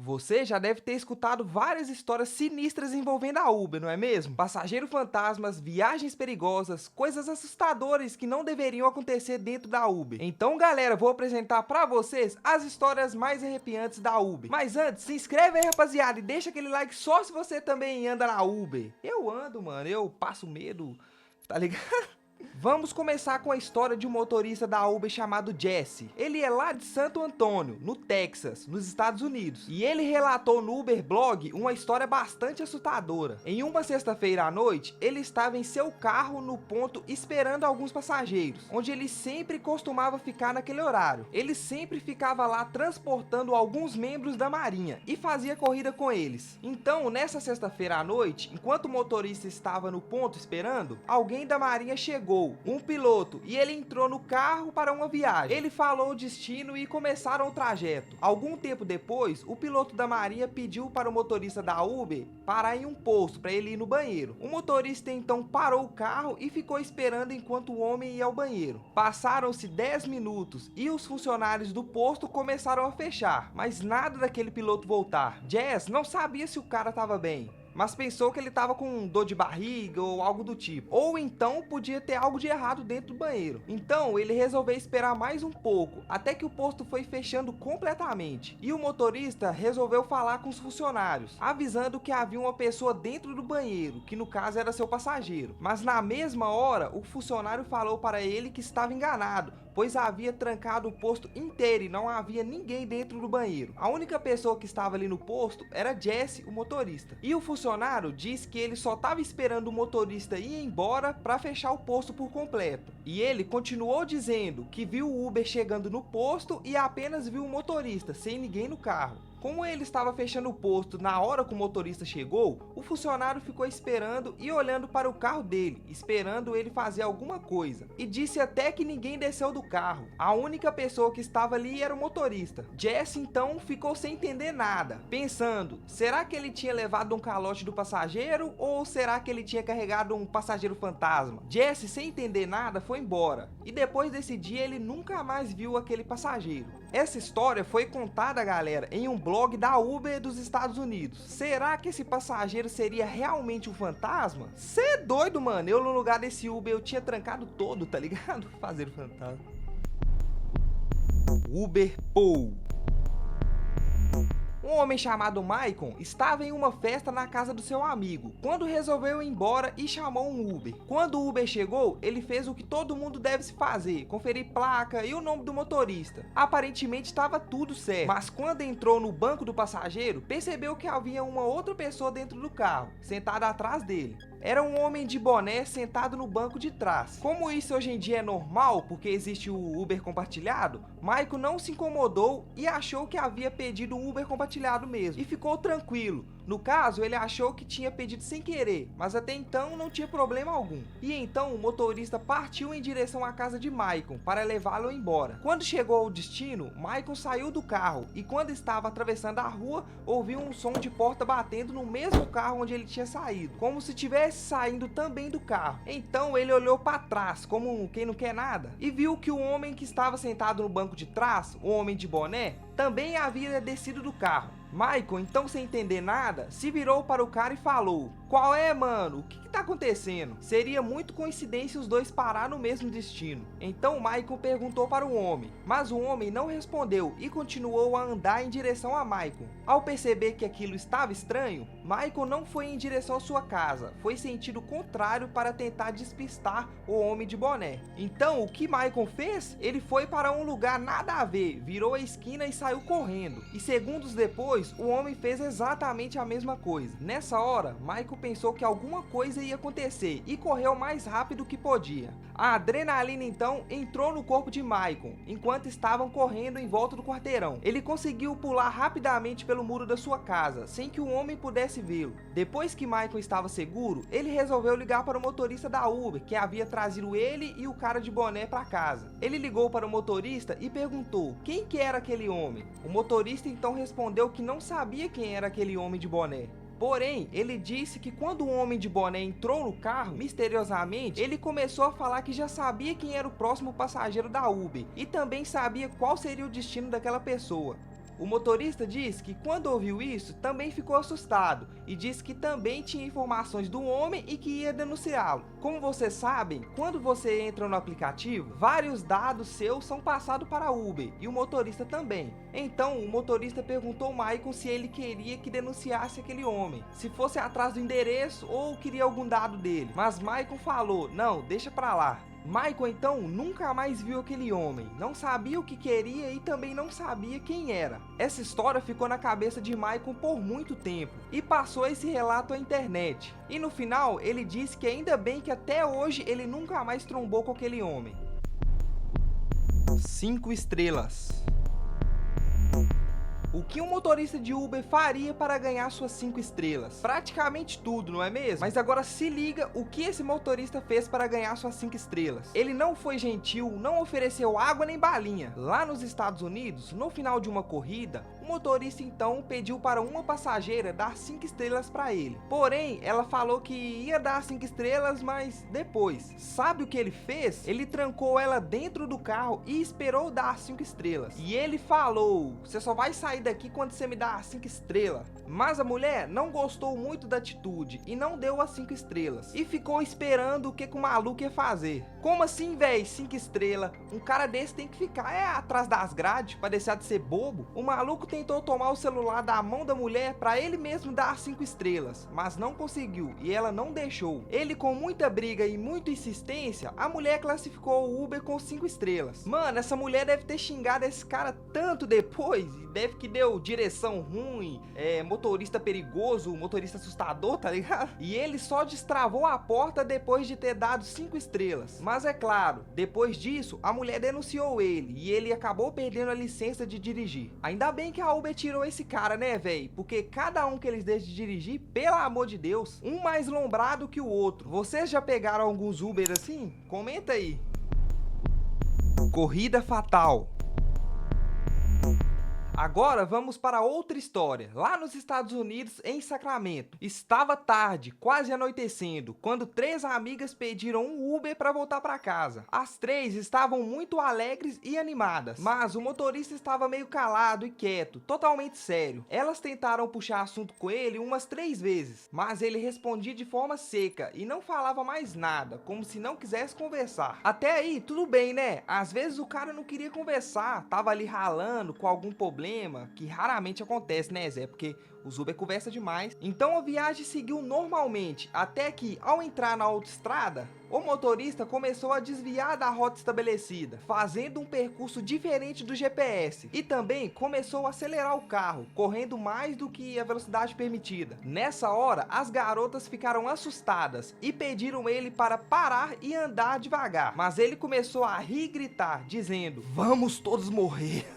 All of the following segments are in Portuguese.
Você já deve ter escutado várias histórias sinistras envolvendo a Uber, não é mesmo? Passageiro fantasmas, viagens perigosas, coisas assustadoras que não deveriam acontecer dentro da Uber. Então, galera, vou apresentar pra vocês as histórias mais arrepiantes da Uber. Mas antes, se inscreve aí, rapaziada, e deixa aquele like só se você também anda na Uber. Eu ando, mano, eu passo medo, tá ligado? Vamos começar com a história de um motorista da Uber chamado Jesse. Ele é lá de Santo Antônio, no Texas, nos Estados Unidos. E ele relatou no Uber Blog uma história bastante assustadora. Em uma sexta-feira à noite, ele estava em seu carro no ponto esperando alguns passageiros, onde ele sempre costumava ficar naquele horário. Ele sempre ficava lá transportando alguns membros da Marinha e fazia corrida com eles. Então, nessa sexta-feira à noite, enquanto o motorista estava no ponto esperando, alguém da Marinha chegou, um piloto, e ele entrou no carro para uma viagem. Ele falou o destino e começaram o trajeto. Algum tempo depois, o piloto da Marinha pediu para o motorista da Uber parar em um posto para ele ir no banheiro. O motorista então parou o carro e ficou esperando enquanto o homem ia ao banheiro. Passaram-se 10 minutos e os funcionários do posto começaram a fechar, mas nada daquele piloto voltar. Jess não sabia se o cara estava bem, mas pensou que ele estava com dor de barriga ou algo do tipo. Ou então podia ter algo de errado dentro do banheiro. Então ele resolveu esperar mais um pouco, até que o posto foi fechando completamente. E o motorista resolveu falar com os funcionários, avisando que havia uma pessoa dentro do banheiro, que no caso era seu passageiro. Mas na mesma hora, o funcionário falou para ele que estava enganado, pois havia trancado o posto inteiro e não havia ninguém dentro do banheiro. A única pessoa que estava ali no posto era Jesse, o motorista. E o funcionário disse que ele só estava esperando o motorista ir embora para fechar o posto por completo. E ele continuou dizendo que viu o Uber chegando no posto e apenas viu o motorista, sem ninguém no carro. Como ele estava fechando o posto na hora que o motorista chegou, o funcionário ficou esperando e olhando para o carro dele, esperando ele fazer alguma coisa. E disse até que ninguém desceu do carro. A única pessoa que estava ali era o motorista. Jesse então ficou sem entender nada, pensando, será que ele tinha levado um calote do passageiro ou será que ele tinha carregado um passageiro fantasma? Jesse, sem entender nada, foi embora. E depois desse dia ele nunca mais viu aquele passageiro. Essa história foi contada, galera, em um blog da Uber dos Estados Unidos. Será que esse passageiro seria realmente um fantasma? Cê é doido, mano. Eu no lugar desse Uber eu tinha trancado todo, tá ligado? Fazer o fantasma. Uber Pool. Um homem chamado Maicon estava em uma festa na casa do seu amigo, quando resolveu ir embora e chamou um Uber. Quando o Uber chegou, ele fez o que todo mundo deve se fazer, conferir placa e o nome do motorista. Aparentemente estava tudo certo, mas quando entrou no banco do passageiro, percebeu que havia uma outra pessoa dentro do carro, sentada atrás dele. Era um homem de boné sentado no banco de trás. Como isso hoje em dia é normal, porque existe o Uber compartilhado, Maicon não se incomodou e achou que havia pedido o Uber compartilhado mesmo, e ficou tranquilo. No caso, ele achou que tinha pedido sem querer, mas até então não tinha problema algum. E então o motorista partiu em direção à casa de Maicon para levá-lo embora. Quando chegou ao destino, Maicon saiu do carro e quando estava atravessando a rua, ouviu um som de porta batendo no mesmo carro onde ele tinha saído, como se estivesse saindo também do carro. Então ele olhou para trás, como quem não quer nada, e viu que o homem que estava sentado no banco de trás, o homem de boné, também havia descido do carro. Maicon, então sem entender nada, se virou para o cara e falou: "Qual é, mano? O que tá acontecendo?" Seria muito coincidência os dois parar no mesmo destino. Então Maicon perguntou para o homem, mas o homem não respondeu e continuou a andar em direção a Maicon. Ao perceber que aquilo estava estranho, Maicon não foi em direção à sua casa, foi sentido contrário para tentar despistar o homem de boné. Então o que Maicon fez? Ele foi para um lugar nada a ver, virou a esquina e saiu correndo. E segundos depois, o homem fez exatamente a mesma coisa. Nessa hora, Maicon pensou que alguma coisa ia acontecer e correu o mais rápido que podia. A adrenalina então entrou no corpo de Maicon enquanto estavam correndo em volta do quarteirão. Ele conseguiu pular rapidamente pelo muro da sua casa, sem que o homem pudesse vê-lo. Depois que Maicon estava seguro, ele resolveu ligar para o motorista da Uber, que havia trazido ele e o cara de boné para casa. Ele ligou para o motorista e perguntou quem que era aquele homem. O motorista então respondeu que não sabia quem era aquele homem de boné. Porém, ele disse que quando o homem de boné entrou no carro, misteriosamente, ele começou a falar que já sabia quem era o próximo passageiro da Uber e também sabia qual seria o destino daquela pessoa. O motorista diz que quando ouviu isso, também ficou assustado e disse que também tinha informações do homem e que ia denunciá-lo. Como vocês sabem, quando você entra no aplicativo, vários dados seus são passados para a Uber e o motorista também. Então, o motorista perguntou ao Maicon se ele queria que denunciasse aquele homem, se fosse atrás do endereço ou queria algum dado dele. Mas Maicon falou, não, deixa pra lá. Maicon então nunca mais viu aquele homem, não sabia o que queria e também não sabia quem era. Essa história ficou na cabeça de Maicon por muito tempo e passou esse relato à internet. E no final ele disse que ainda bem que até hoje ele nunca mais trombou com aquele homem. 5 estrelas. O que um motorista de Uber faria para ganhar suas 5 estrelas? Praticamente tudo, não é mesmo? Mas agora se liga o que esse motorista fez para ganhar suas 5 estrelas. Ele não foi gentil, não ofereceu água nem balinha. Lá nos Estados Unidos, no final de uma corrida, o motorista então pediu para uma passageira dar 5 estrelas para ele. Porém, ela falou que ia dar 5 estrelas, mas depois. Sabe o que ele fez? Ele trancou ela dentro do carro e esperou dar 5 estrelas. E ele falou, você só vai sair daqui quando você me dá 5 estrelas. Mas a mulher não gostou muito da atitude e não deu as 5 estrelas. E ficou esperando o que o maluco ia fazer. Como assim, véi? 5 estrelas? Um cara desse tem que ficar atrás das grades para deixar de ser bobo? O maluco tentou tomar o celular da mão da mulher para ele mesmo dar 5 estrelas, mas não conseguiu e ela não deixou. Ele, com muita briga e muita insistência, a mulher classificou o Uber com 5 estrelas. Mano, essa mulher deve ter xingado esse cara tanto depois, e deve que deu direção ruim, motorista perigoso, motorista assustador, tá ligado? E ele só destravou a porta depois de ter dado 5 estrelas. Mas é claro, depois disso, a mulher denunciou ele e ele acabou perdendo a licença de dirigir. Ainda bem que a Uber tirou esse cara, né, véi? Porque cada um que eles deixam de dirigir, pelo amor de Deus, um mais lombrado que o outro. Vocês já pegaram alguns Uber assim? Comenta aí. Corrida fatal. Agora vamos para outra história. Lá nos Estados Unidos, em Sacramento, estava tarde, quase anoitecendo, quando 3 amigas pediram um Uber para voltar para casa. As 3 estavam muito alegres e animadas, mas o motorista estava meio calado e quieto, totalmente sério. Elas tentaram puxar assunto com ele umas 3 vezes, mas ele respondia de forma seca e não falava mais nada, como se não quisesse conversar. Até aí, tudo bem, né? Às vezes o cara não queria conversar, tava ali ralando com algum problema, que raramente acontece, né, Zé? Porque os Uber conversa demais. Então a viagem seguiu normalmente, até que, ao entrar na autoestrada, o motorista começou a desviar da rota estabelecida, fazendo um percurso diferente do GPS. E também começou a acelerar o carro, correndo mais do que a velocidade permitida. Nessa hora, as garotas ficaram assustadas e pediram ele para parar e andar devagar. Mas ele começou a rir e gritar, dizendo, vamos todos morrer.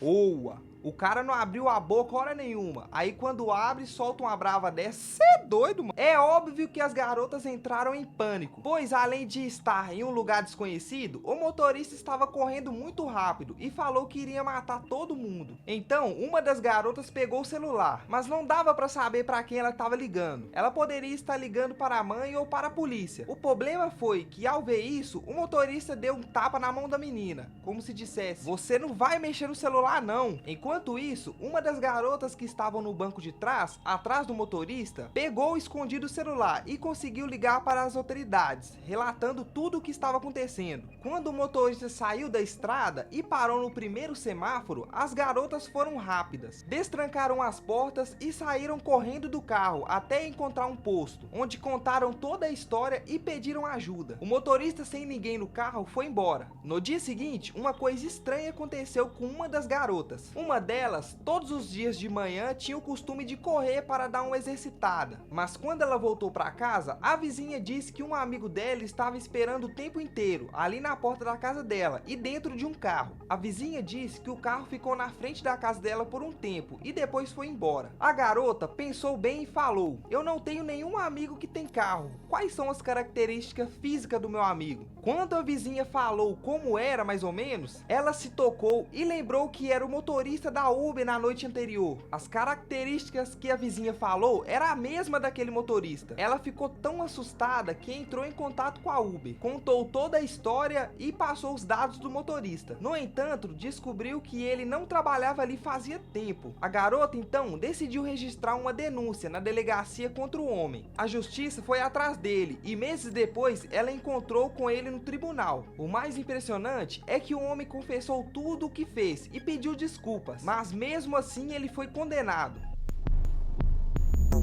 Oa! O cara não abriu a boca hora nenhuma. Aí quando abre, solta uma brava dessa. Cê é doido, mano. É óbvio que as garotas entraram em pânico, pois além de estar em um lugar desconhecido, o motorista estava correndo muito rápido e falou que iria matar todo mundo. Então, uma das garotas pegou o celular, mas não dava pra saber pra quem ela estava ligando. Ela poderia estar ligando para a mãe ou para a polícia. O problema foi que, ao ver isso, o motorista deu um tapa na mão da menina, como se dissesse, você não vai mexer no celular não. Enquanto isso, uma das garotas que estavam no banco de trás, atrás do motorista, pegou escondido o celular e conseguiu ligar para as autoridades, relatando tudo o que estava acontecendo. Quando o motorista saiu da estrada e parou no primeiro semáforo, as garotas foram rápidas, destrancaram as portas e saíram correndo do carro até encontrar um posto, onde contaram toda a história e pediram ajuda. O motorista, sem ninguém no carro, foi embora. No dia seguinte, uma coisa estranha aconteceu com uma das garotas. Uma delas, todos os dias de manhã, tinha o costume de correr para dar uma exercitada. Mas quando ela voltou para casa, a vizinha disse que um amigo dela estava esperando o tempo inteiro, ali na porta da casa dela e dentro de um carro. A vizinha disse que o carro ficou na frente da casa dela por um tempo e depois foi embora. A garota pensou bem e falou, eu não tenho nenhum amigo que tem carro. Quais são as características físicas do meu amigo? Quando a vizinha falou como era mais ou menos, ela se tocou e lembrou que era o motorista da Uber na noite anterior. As características que a vizinha falou era a mesma daquele motorista. Ela ficou tão assustada que entrou em contato com a Uber, contou toda a história e passou os dados do motorista. No entanto, descobriu que ele não trabalhava ali fazia tempo. A garota então decidiu registrar uma denúncia na delegacia contra o homem. A justiça foi atrás dele e meses depois ela encontrou com ele no tribunal. O mais impressionante é que o homem confessou tudo o que fez e pediu desculpas, mas mesmo assim ele foi condenado.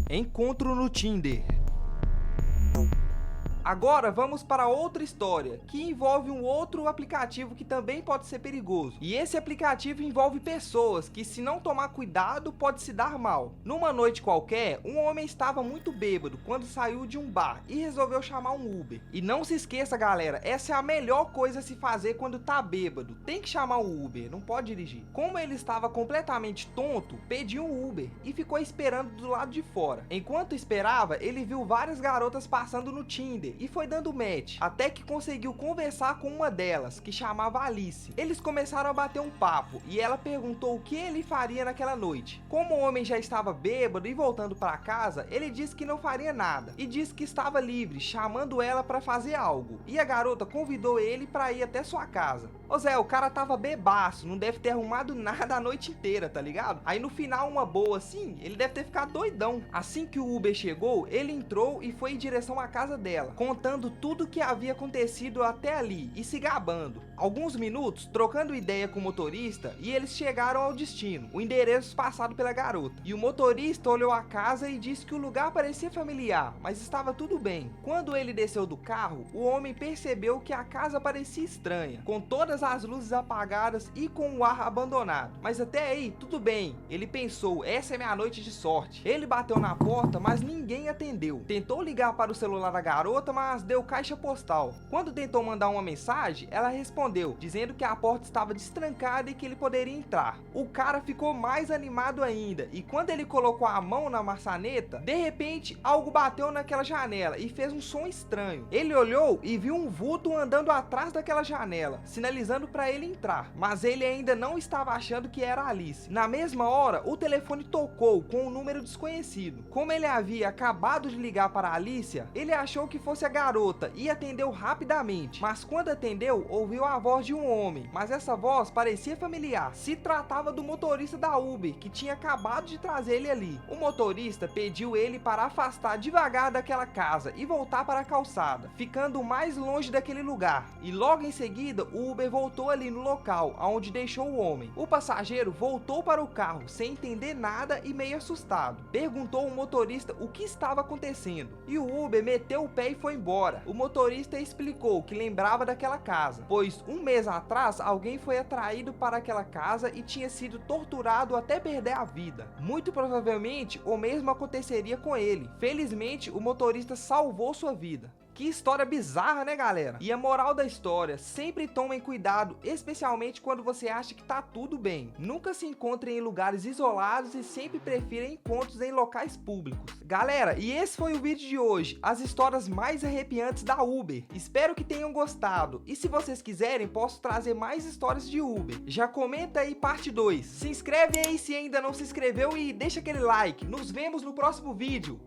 Encontro no Tinder. Agora vamos para outra história, que envolve um outro aplicativo que também pode ser perigoso. E esse aplicativo envolve pessoas que, se não tomar cuidado, pode se dar mal. Numa noite qualquer, um homem estava muito bêbado quando saiu de um bar e resolveu chamar um Uber. E não se esqueça, galera, essa é a melhor coisa a se fazer quando tá bêbado. Tem que chamar o Uber, não pode dirigir. Como ele estava completamente tonto, pediu um Uber e ficou esperando do lado de fora. Enquanto esperava, ele viu várias garotas passando no Tinder e foi dando match, até que conseguiu conversar com uma delas, que chamava Alice. Eles começaram a bater um papo e ela perguntou o que ele faria naquela noite. Como o homem já estava bêbado e voltando para casa, ele disse que não faria nada e disse que estava livre, chamando ela para fazer algo. E a garota convidou ele para ir até sua casa. Ô Zé, o cara tava bebaço, não deve ter arrumado nada a noite inteira, tá ligado? Aí no final, uma boa assim, ele deve ter ficado doidão. Assim que o Uber chegou, ele entrou e foi em direção à casa dela, contando tudo o que havia acontecido até ali e se gabando. Alguns minutos, trocando ideia com o motorista, e eles chegaram ao destino, o endereço passado pela garota. E o motorista olhou a casa e disse que o lugar parecia familiar, mas estava tudo bem. Quando ele desceu do carro, o homem percebeu que a casa parecia estranha, com todas as luzes apagadas e com o ar abandonado. Mas até aí, tudo bem. Ele pensou, essa é minha noite de sorte. Ele bateu na porta, mas ninguém atendeu. Tentou ligar para o celular da garota, mas deu caixa postal. Quando tentou mandar uma mensagem, ela respondeu, dizendo que a porta estava destrancada e que ele poderia entrar. O cara ficou mais animado ainda, e quando ele colocou a mão na maçaneta, de repente, algo bateu naquela janela e fez um som estranho. Ele olhou e viu um vulto andando atrás daquela janela, sinalizando para ele entrar, mas ele ainda não estava achando que era Alice. Na mesma hora, o telefone tocou com um número desconhecido. Como ele havia acabado de ligar para a Alicia, ele achou que fosse a garota e atendeu rapidamente, mas quando atendeu, ouviu a voz de um homem, mas essa voz parecia familiar. Se tratava do motorista da Uber, que tinha acabado de trazer ele ali. O motorista pediu ele para afastar devagar daquela casa e voltar para a calçada, ficando mais longe daquele lugar, e logo em seguida, o Uber voltou ali no local, onde deixou o homem. O passageiro voltou para o carro sem entender nada e meio assustado. Perguntou ao motorista o que estava acontecendo, e o Uber meteu o pé e foi embora. O motorista explicou que lembrava daquela casa, pois um mês atrás alguém foi atraído para aquela casa e tinha sido torturado até perder a vida. Muito provavelmente o mesmo aconteceria com ele. Felizmente o motorista salvou sua vida. Que história bizarra, né, galera? E a moral da história, sempre tomem cuidado, especialmente quando você acha que tá tudo bem. Nunca se encontrem em lugares isolados e sempre prefira encontros em locais públicos. Galera, e esse foi o vídeo de hoje, as histórias mais arrepiantes da Uber. Espero que tenham gostado, e se vocês quiserem, posso trazer mais histórias de Uber. Já comenta aí parte 2. Se inscreve aí se ainda não se inscreveu e deixa aquele like. Nos vemos no próximo vídeo.